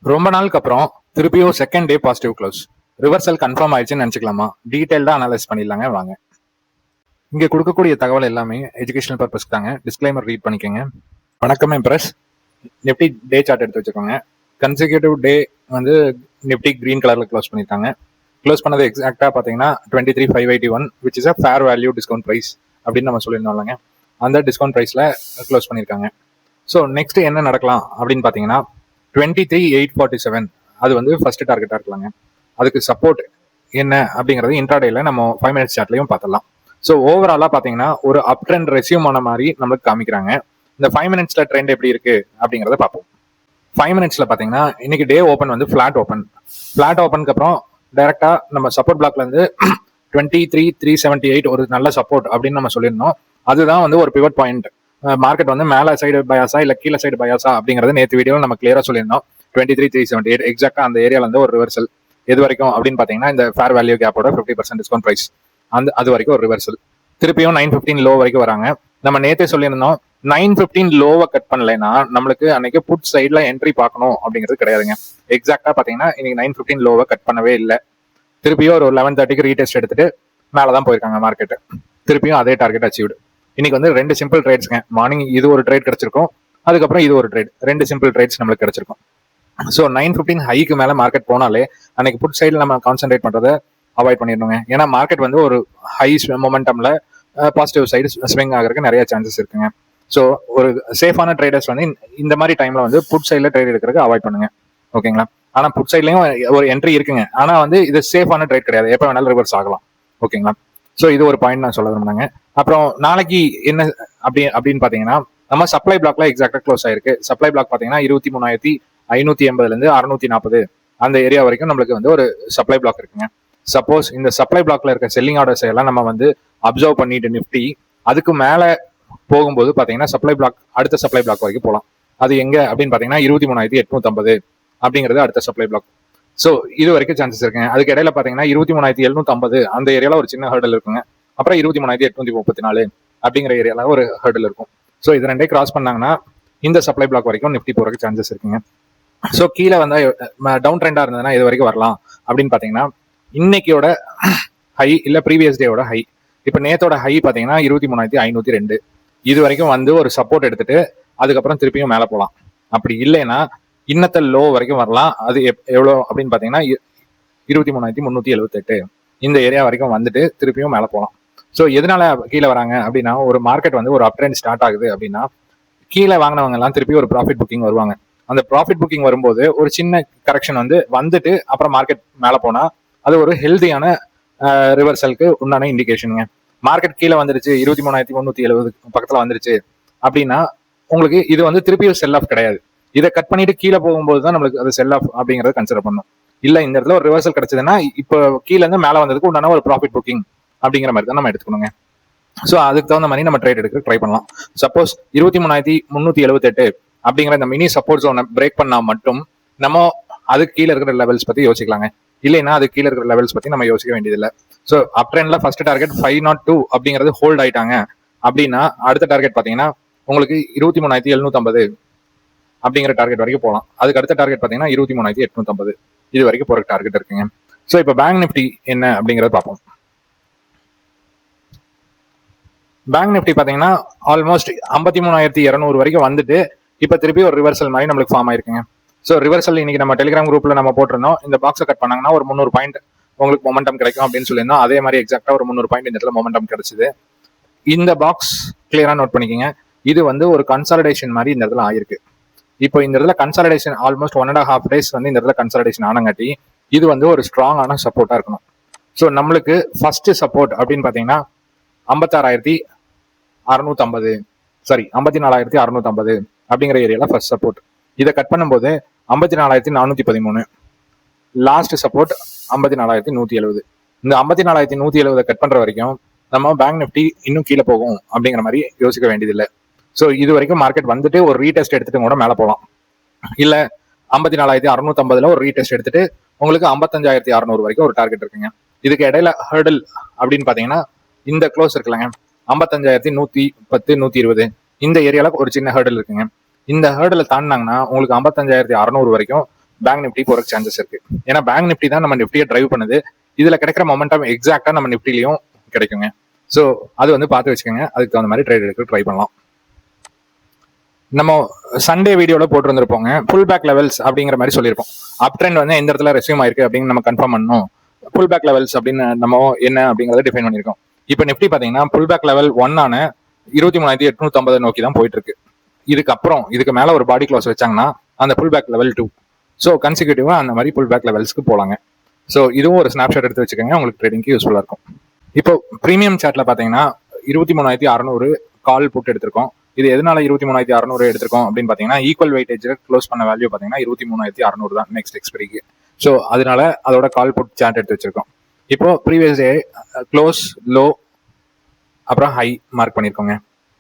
ரொம்ப நாளுக்கு அப்புறம் திருப்பியும் second day positive close. Reversal confirm ஆயிடுச்சுன்னு நினச்சிக்கலாமா? டீட்டெயில்டா அனலைஸ் பண்ணிடலாங்க வாங்க. இங்கே கொடுக்கக்கூடிய தகவல் எல்லாமே எஜுகேஷனல் பர்பஸ்க்கு தாங்க. டிஸ்க்ளைமர் ரீட் பண்ணிக்கோங்க. வணக்கம் எம்ப்ரஸ். நிப்டி டே சார்ட் எடுத்து வச்சுக்கோங்க. கன்சிக்யூட்டிவ் டே வந்து நிப்டி கிரீன் கலரில் க்ளோஸ் பண்ணியிருக்காங்க. க்ளோஸ் பண்ணது எக்ஸாக்டாக பார்த்தீங்கன்னா 23,581 which is a fair value discount price அப்படின்னு நம்ம சொல்லியிருந்தோம் இல்லைங்க. அந்த டிஸ்கவுண்ட் ப்ரைஸில் க்ளோஸ் பண்ணியிருக்காங்க. ஸோ நெக்ஸ்ட் என்ன நடக்கலாம் அப்படின்னு பார்த்தீங்கன்னா 23,847 அது வந்து ஃபர்ஸ்ட் டார்கெட்டாக இருக்கலாங்க. அதுக்கு சப்போர்ட் என்ன அப்படிங்கிறது இன்ட்ராடேல நம்ம 5 minutes சார்ட்லையும் பார்த்துடலாம். ஸோ ஓவராலாக பார்த்தீங்கன்னா ஒரு அப் ட்ரெண்ட் ரெசியூம் ஆன மாதிரி நம்மளுக்கு காமிக்கிறாங்க. இந்த 5 minutes ட்ரெண்ட் எப்படி இருக்கு அப்படிங்கிறத பார்ப்போம். 5 minutes பார்த்தீங்கன்னா இன்னைக்கு டே ஓப்பன் வந்து ஃபிளாட் ஓப்பனுக்கு அப்புறம் டைரக்டா நம்ம சப்போர்ட் பிளாக்ல இருந்து 23,378 ஒரு நல்ல சப்போர்ட் அப்படின்னு நம்ம சொல்லியிருந்தோம். அதுதான் வந்து ஒரு பிவட் பாயிண்ட். மார்க்கெட் வந்து மேல சைடு பயாசா இல்ல கீழே சைடு பயாசா அப்படிங்கறது நேற்று வீடியோவில் நம்ம கிளியரா சொல்லியிருந்தோம். 23,378 எக்ஸாக்டா அந்த ஏரியால இருந்து ஒரு ரிவர்சல் எது வரைக்கும் அப்படின்னு பாத்தீங்கன்னா இந்த ஃபேர் வேல்யூ கேப்போட 50% டிஸ்கவுண்ட் பிரைஸ் அது வரைக்கும் ஒரு ரிவர்சல். திருப்பியும் 915 லோ வரைக்கும் வராங்க. நம்ம நேற்றே சொல்லியிருந்தோம் 915 லோவை கட் பண்ணலைன்னா நம்மளுக்கு அன்னைக்கு புட் சைட்ல என்ட்ரி பார்க்கணும் அப்படிங்கிறது கிடையாதுங்க. எக்ஸாக்டா பாத்தீங்கன்னா இன்னைக்கு 915 லோவை கட் பண்ணவே இல்லை. திருப்பியும் ஒரு 11:30க்கு ரீடெஸ்ட் எடுத்துட்டு மேலதான் போயிருக்காங்க மார்க்கெட். திருப்பியும் அதே டார்கெட் அச்சீவ்டு. இன்னைக்கு வந்து 2 சிம்பிள் ட்ரேட்ஸ்ங்க. மார்னிங் இது ஒரு ட்ரேட் கிடைச்சிருக்கும், அதுக்கப்புறம் இது ஒரு ட்ரேட். 2 சிம்பிள் ட்ரேட்ஸ் நம்மளுக்கு கிடைச்சிருக்கும். ஸோ 915 ஹைக்கு மேல மார்க்கெட் போனாலே அன்னைக்கு புட் சைடில் நம்ம கான்சென்ட்ரேட் பண்றதை அவாய்ட் பண்ணிடணுங்க. ஏன்னா மார்க்கெட் வந்து ஒரு ஹை மொமெண்டம்ல பாசிட்டிவ் சைடு ஸ்விங் ஆகிறதுக்கு நிறைய சான்சஸ் இருக்குங்க. ஸோ ஒரு சேஃபான ட்ரேடர்ஸ் வந்து இந்த மாதிரி டைம்ல வந்து புட் சைட்ல ட்ரேட் எடுக்கிறதுக்கு அவாய்ட் பண்ணுங்க. ஓகேங்களா? ஆனா புட் சைட்லயும் ஒரு என்ட்ரி இருக்குங்க. ஆனா வந்து இது சேஃபான ட்ரேட் கிடையாது. எப்போ வேணாலும் ரிவர்ஸ் ஆகலாம். ஓகேங்களா? ஸோ இது ஒரு பாயிண்ட் நான் சொல்ல விரும்புனாங்க. அப்புறம் நாளைக்கு என்ன அப்படின்னு பாத்தீங்கன்னா நம்ம சப்ளை பிளாக்ல எக்ஸாக்டா க்ளோஸ் ஆயிருக்கு. சப்ளை பிளாக் பாத்தீங்கன்னா 23,580 640 அந்த ஏரியா வரைக்கும் நம்மளுக்கு வந்து ஒரு சப்ளை பிளாக் இருக்குங்க. சப்போஸ் இந்த சப்ளை பிளாக்ல இருக்க செல்லிங் ஆர்டர்ஸ் எல்லாம் நம்ம வந்து அப்சர்வ் பண்ணிட்டு நிப்டி அதுக்கு மேல போகும்போது பாத்தீங்கன்னா சப்ளை பிளாக் அடுத்த சப்ளை பிளாக் வரைக்கும் போகலாம். அது எங்க அப்படின்னு பாத்தீங்கன்னா 23,850 அப்படிங்கிறது அடுத்த சப்ளை பிளாக். ஸோ இது வரைக்கும் சான்சஸ் இருக்குங்க. அதுக்கு இடையில பாத்தீங்கன்னா 23,750 அந்த ஏரியால ஒரு சின்ன ஹர்டல் இருக்குங்க. அப்புறம் 23,834 அப்படிங்கிற ஏரியால ஒரு ஹர்டல் இருக்கும். ஸோ இது ரெண்டே கிராஸ் பண்ணாங்கன்னா இந்த சப்ளை பிளாக் வரைக்கும் நிப்டி போறதுக்கு சான்சஸ் இருக்குங்க. ஸோ கீழே வந்தா டவுன் ட்ரெண்டா இருந்ததுன்னா இது வரைக்கும் வரலாம் அப்படின்னு பாத்தீங்கன்னா இன்னைக்கோட ஹை இல்ல ப்ரீவியஸ் டேவோட ஹை. இப்ப நேத்தோட ஹை பாத்தீங்கன்னா 23,502 இது வரைக்கும் வந்து ஒரு சப்போர்ட் எடுத்துட்டு அதுக்கப்புறம் திருப்பியும் மேல போகலாம். அப்படி இல்லைன்னா இன்னத்த லோ வரைக்கும் வரலாம். அது எவ்வளோ அப்படின்னு பாத்தீங்கன்னா 23,378 இந்த ஏரியா வரைக்கும் வந்துட்டு திருப்பியும் மேல போகலாம். ஸோ எதனால கீழே வராங்க அப்படின்னா ஒரு மார்க்கெட் வந்து ஒரு அப் ட்ரெண்ட் ஸ்டார்ட் ஆகுது அப்படின்னா கீழே வாங்கினவங்க எல்லாம் திருப்பி ஒரு ப்ராஃபிட் புக்கிங் வருவாங்க. அந்த ப்ராஃபிட் புக்கிங் வரும்போது ஒரு சின்ன கரெக்ஷன் வந்துட்டு அப்புறம் மார்க்கெட் மேல போனா அது ஒரு ஹெல்தியான ரிவர்சலுக்கு உண்டான இண்டிகேஷனுங்க. மார்க்கெட் கீழே வந்துருச்சு 23,370 பக்கத்துல வந்துருச்சு அப்படின்னா உங்களுக்கு இது வந்து திருப்பி செல் ஆஃப் கிடையாது. இதை கட் பண்ணிட்டு கீழே போகும்போது தான் நம்மளுக்கு அது செல் ஆஃப் அப்படிங்கறத கன்சிடர் பண்ணும். இல்ல இந்த இடத்துல ஒரு ரிவர்சல் கிடைச்சதுன்னா இப்போ கீழே இருந்து மேல வந்ததுக்கு உண்டான ஒரு ப்ராஃபிட் புக்கிங் அப்படிங்கிற மாதிரி தான் நம்ம எடுத்துக்கணுங்க. ஸோ அதுக்கு தகுந்த மாதிரி நம்ம ட்ரேட் எடுக்க ட்ரை பண்ணலாம். சப்போஸ் 23,378 அப்படிங்கிற இந்த மினி சப்போர்ட் ஜோனை பிரேக் பண்ணா மட்டும் நம்ம அதுக்கு கீழே இருக்கிற லெவல்ஸ் பத்தி யோசிக்கலாங்க. இல்லைன்னா அது கீழே இருக்கிற லெவல்ஸ் பத்தி நம்ம யோசிக்க வேண்டியதில்லை. ஸோ அப் ட்ரெண்ட்ல ஃபர்ஸ்ட் டார்கெட் 502 அப்படிங்கிறது ஹோல்ட் ஆயிட்டாங்க அப்படின்னா அடுத்த டார்கெட் பாத்தீங்கன்னா உங்களுக்கு 23,750 அப்படிங்கிற டார்கெட் வரைக்கும் போகலாம். அதுக்கு அடுத்த டார்கெட் பாத்தீங்கன்னா 23,850 இது வரைக்கும் போற டார்கெட் இருக்குங்க. ஸோ இப்போ பேங்க் நிஃப்டி என்ன அப்படிங்கறத பார்ப்போம். பேங்க் நிஃப்டி பாத்தீங்கன்னா ஆல்மோஸ்ட் 53,200 வரைக்கும் வந்துட்டு இப்ப திருப்பி ஒரு ரிவர்சல் மாதிரி நம்மளுக்கு ஃபார்ம் ஆயிருக்குங்க. ஸோ ரிவர்சல் இன்னைக்கு நம்ம டெலிகிராம் குரூப்ல நம்ம போட்டிருந்தோம். இந்த பாக்ஸை கட் பண்ணாங்கன்னா ஒரு 300 பாயிண்ட் உங்களுக்கு மொமெண்டம் கிடைக்கும் அப்படின்னு சொல்லியிருந்தோம். அதே மாதிரி எக்ஸாக்டா ஒரு 300 பாயிண்ட் இந்த இடத்துல மொமெண்டம் கிடைச்சது. இந்த பாக்ஸ் கிளியரா நோட் பண்ணிக்கோங்க. இது வந்து ஒரு கன்சாலிடேஷன் மாதிரி இந்த இடத்துல ஆயிருக்கு. இப்போ இந்த இடத்துல கன்சாலிடேஷன் ஆல்மோஸ்ட் 1.5 days வந்து இந்த இடத்துல கன்சாலிடேஷன் ஆனங்காட்டி இது வந்து ஒரு ஸ்ட்ராங்கான சப்போர்ட்டா இருக்கணும். ஸோ நம்மளுக்கு ஃபர்ஸ்ட் சப்போர்ட் அப்படின்னு பாத்தீங்கன்னா 54,650 அப்படிங்கிற ஏரியால ஃபர்ஸ்ட் சப்போர்ட். இதை கட் பண்ணும்போது 54,413 லாஸ்ட் சப்போர்ட் 54,170. இந்த 54,170 கட் பண்ற வரைக்கும் நம்ம பேங்க் நிஃப்டி இன்னும் கீழே போகும் அப்படிங்கிற மாதிரி யோசிக்க வேண்டியதில்லை. ஸோ இது வரைக்கும் மார்க்கெட் வந்துட்டு ஒரு ரீடெஸ்ட் எடுத்துட்டு கூட மேலே போகலாம். இல்ல 54,650 ஒரு ரீடெஸ்ட் எடுத்துட்டு உங்களுக்கு 55,600 வரைக்கும் ஒரு டார்கெட் இருக்குங்க. இதுக்கு இடையில ஹர்டல் அப்படின்னு பாத்தீங்கன்னா இந்த க்ளோஸ் இருக்குல்லங்க 55,110 120 இந்த ஏரியால ஒரு சின்ன ஹர்டல் இருக்குங்க. இந்த ஹர்டலை தாண்டினாங்கன்னா உங்களுக்கு 55,600 வரைக்கும் பேங்க் நிஃப்டி போறதுக்கு சான்சஸ் இருக்கு. ஏன்னா பேங்க் நிஃப்டி தான் நம்ம நிஃப்டியை டிரைவ் பண்ணுது. இதுல கிடைக்கிற மொமெண்டம் எக்ஸாக்டா நம்ம நிஃப்டிலையும் கிடைக்குங்க. ஸோ அது வந்து பார்த்து வச்சுக்கோங்க. அதுக்கு தகுந்த மாதிரி ட்ரேட் எடுக்க ட்ரை பண்ணலாம். நம்ம சண்டே வீடியோல போட்டு வந்திருப்போங்க, புல் பேக் லெவல்ஸ் அப்படிங்கிற மாதிரி சொல்லியிருப்போம். அப் ட்ரெண்ட் வந்து எந்த இடத்துல ரெஸ்யூம் ஆயிருக்கு அப்படின்னு நம்ம கன்ஃபார்ம் பண்ணணும். புல் பேக் லெவல்ஸ் அப்படின்னு நம்ம என்ன அப்படிங்கறத டிஃபைன் பண்ணியிருக்கோம். இப்போ நிஃப்டி பாத்தீங்கன்னா புல் பேக் லெவல் 1 ஆன 23,850 நோக்கி தான் போயிட்டு இருக்கு. இதுக்கு மேல ஒரு பாடி க்ளோஸ் வச்சாங்கன்னா அந்த புல் பேக் லெவல் 2. ஸோ கன்சிக்யூட்டிவா அந்த மாதிரி புல் பேக் லெவல்ஸ்க்கு போலாங்க. ஸோ இதுவும் ஒரு ஸ்னாப்ஷாட் எடுத்து வச்சுக்கோங்க, உங்களுக்கு ட்ரேடிங்க்கு யூஸ்ஃபுல்லா இருக்கும். இப்போ ப்ரீமியம் சார்ட்ல பாத்தீங்கன்னா 23,600 கால் புட் எடுத்திருக்கோம். இது எதனால 23,600 எடுத்திருக்கோம் அப்படின்னு பாத்தீங்கன்னா ஈக்குவல் வெயிட்டேஜ் க்ளோஸ் பண்ண வேல்யூ பாத்தீங்கன்னா 23,600 தான் நெக்ஸ்ட் எக்ஸ்பைரிக்கு. ஸோ அதனால அதோட கால் புட் சார்ட் எடுத்து வச்சிருக்கோம். இப்போ ப்ரீவியஸ் டே க்ளோஸ், லோ, அப்புறம் ஹை மார்க் பண்ணியிருக்கோங்க.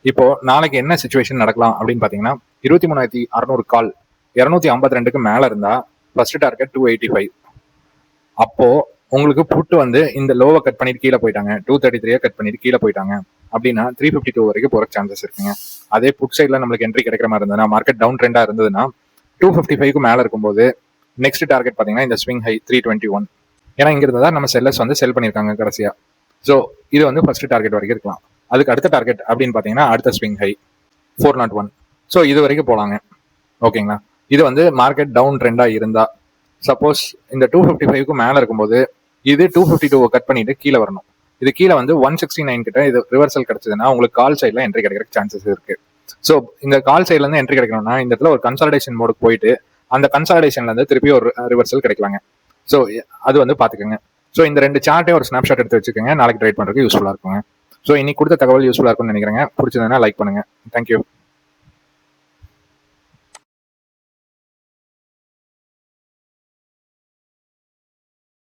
இப்போ நாளைக்கு என்ன சுச்சுவேஷன் நடக்கலாம் அப்படின்னு பாத்தீங்கன்னா 23,600 கால் 252க்கு மேல இருந்தா ஃபர்ஸ்ட் டார்கெட் 285. அப்போ உங்களுக்கு புட்டு வந்து இந்த லோவை கட் பண்ணிட்டு கீழே போயிட்டாங்க, 233 கட் பண்ணிட்டு கீழே போயிட்டாங்க அப்படின்னா 352 வரைக்கும் போற சான்சஸ் இருக்குங்க. அதே புட் சைட்ல நம்மளுக்கு என்ட்ரி கிடைக்கிற மாதிரி இருந்ததுன்னா, மார்க்கெட் டவுன் ட்ரெண்டா இருந்ததுன்னா 255க்கு மேல இருக்கும்போது நெக்ஸ்ட் டார்கெட் பாத்தீங்கன்னா இந்த ஸ்விங் ஹை 321. ஏன்னா இங்க இருந்தா நம்ம செல்லர்ஸ் வந்து செல் பண்ணிருக்காங்க கடைசியா. ஸோ இது வந்து ஃபர்ஸ்ட் டார்கெட் வரைக்கும் இருக்கலாம். அதுக்கு அடுத்த டார்கெட் அப்படின்னு பாத்தீங்கன்னா அடுத்த ஸ்விங் ஹை 401. ஸோ இது வரைக்கும் போலாங்க. ஓகேங்களா? இது வந்து மார்க்கெட் டவுன் ட்ரெண்டா இருந்தா, சப்போஸ் இந்த 255க்கு மேல இருக்கும்போது இது 252 கட் பண்ணிட்டு கீழே வரணும். இது கீழே வந்து 169 கிட்ட இது ரிவர்சல் கிடைச்சதுன்னா உங்களுக்கு கால் சைட்ல என்ட்ரி கிடைக்கிற சான்சஸ் இருக்கு. ஸோ இந்த கால் சைட்ல இருந்து என்ட்ரி கிடைக்கணும்னா இந்த இடத்துல ஒரு கன்சாலிடேஷன் மோடுக்கு போயிட்டு அந்த கன்சாலிடேஷன்ல இருந்து திருப்பி ஒரு ரிவர்சல் கிடைக்கலாங்க. ஸோ அது வந்து பாத்துக்கோங்க. ஸோ இந்த 2 சார்ட்டே ஒரு ஸ்னாப்ஷாட் எடுத்து வச்சுக்கோங்க, நாளைக்கு ட்ரேட் பண்றதுக்கு யூஸ்ஃபுல்லா இருக்குங்க. ஸோ இன்னைக்கு கொடுத்த தகவல் யூஸ்ஃபுல்லா இருக்கும்னு நினைக்கிறேங்க. பிடிச்சதுன்னா லைக் பண்ணுங்க. தேங்க்யூ.